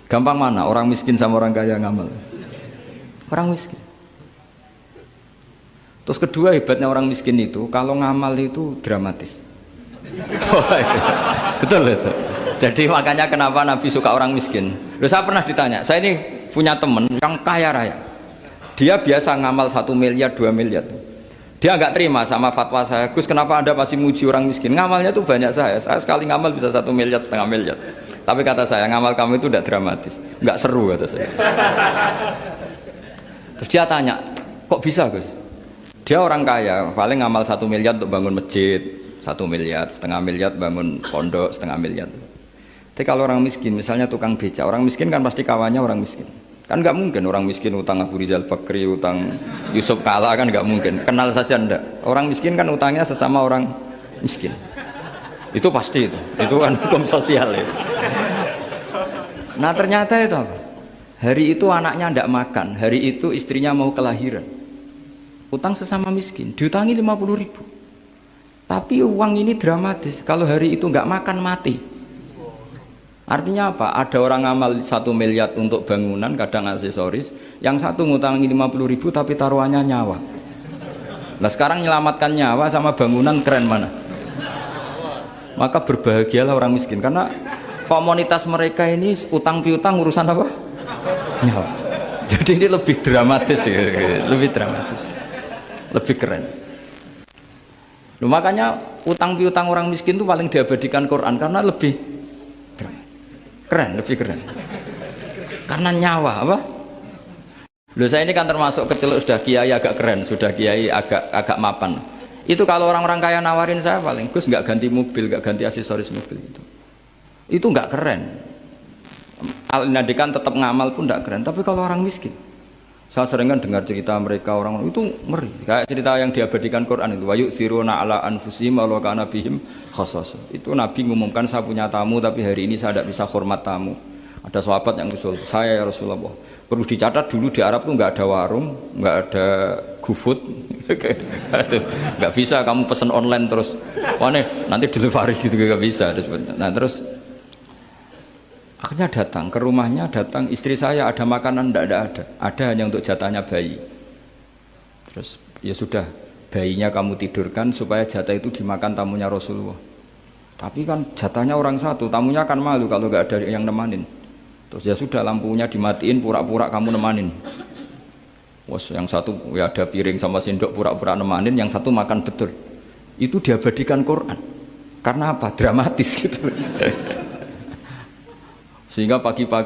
Gampang mana orang miskin sama orang kaya ngamal? Orang miskin. Terus kedua hebatnya orang miskin itu kalau ngamal itu dramatis. Oh, itu. Betul itu. Jadi makanya kenapa Nabi suka orang miskin. Loh, saya pernah ditanya, saya ini punya teman yang kaya raya. Dia biasa ngamal 1 miliar, 2 miliar. Dia nggak terima sama fatwa saya, Gus kenapa Anda masih muji orang miskin? Ngamalnya tuh banyak saya sekali ngamal bisa 1 miliar, setengah miliar. Tapi kata saya, ngamal kamu itu tidak dramatis, nggak seru kata saya. Terus dia tanya, kok bisa Gus? Dia orang kaya, paling ngamal 1 miliar untuk bangun masjid, 1 miliar, setengah miliar bangun pondok, setengah miliar. Tapi kalau orang miskin, misalnya tukang beca, orang miskin kan pasti kawannya orang miskin. Kan nggak mungkin orang miskin utang Abu Rizal Bakri, utang Yusuf Kala, kan nggak mungkin. Kenal saja ndak. Orang miskin kan utangnya sesama orang miskin. Itu pasti itu kan hukum sosial ya. Nah ternyata itu apa? Hari itu anaknya ndak makan, hari itu istrinya mau kelahiran. Utang sesama miskin, diutangi 50.000. Tapi uang ini dramatis. Kalau hari itu nggak makan mati. Artinya apa? Ada orang ngamal 1 miliar untuk bangunan, kadang aksesoris, yang satu ngutangi 50.000 tapi taruhannya nyawa. Nah sekarang menyelamatkan nyawa sama bangunan keren mana? Maka berbahagialah orang miskin karena komunitas mereka ini utang piutang urusan apa? Nyawa. Jadi ini lebih dramatis ya, lebih dramatis, lebih keren. Loh, makanya utang piutang orang miskin itu paling diabadikan Quran karena lebih keren, lebih keren. Karena nyawa apa? Loh saya ini kan termasuk kecil sudah kiai agak keren, sudah kiai agak mapan. Itu kalau orang-orang kaya nawarin saya paling Gus nggak ganti mobil, nggak ganti aksesoris mobil itu. Itu nggak keren. Al-Nadikan tetap ngamal pun nggak keren. Tapi kalau orang miskin, saya sering kan dengar cerita mereka orang itu ngeri. Kayak cerita yang diabadikan Quran itu, wa yu'thiruna ala anfusihim walau kana bihim khassasah. Itu Nabi ngumumkan saya punya tamu tapi hari ini saya tidak bisa hormat tamu. Ada sahabat yang usul, saya ya Rasulullah. Perlu dicatat dulu di Arab tuh nggak ada warung, nggak ada GoFood, nggak bisa kamu pesen online terus, wah nih nanti delivery gitu nggak bisa. Nah terus akhirnya datang ke rumahnya, datang istri saya ada makanan ada hanya untuk jatahnya bayi. Terus ya sudah bayinya kamu tidurkan supaya jatah itu dimakan tamunya Rasulullah. Tapi kan jatahnya orang satu, tamunya akan malu kalau nggak ada yang nemanin. Terus ya sudah lampunya dimatiin, pura-pura kamu nemanin. Wos yang satu ya ada piring sama sendok pura-pura nemanin, yang satu makan betul. Itu diabadikan Quran. Karena apa? Dramatis gitu. Sehingga pagi-pagi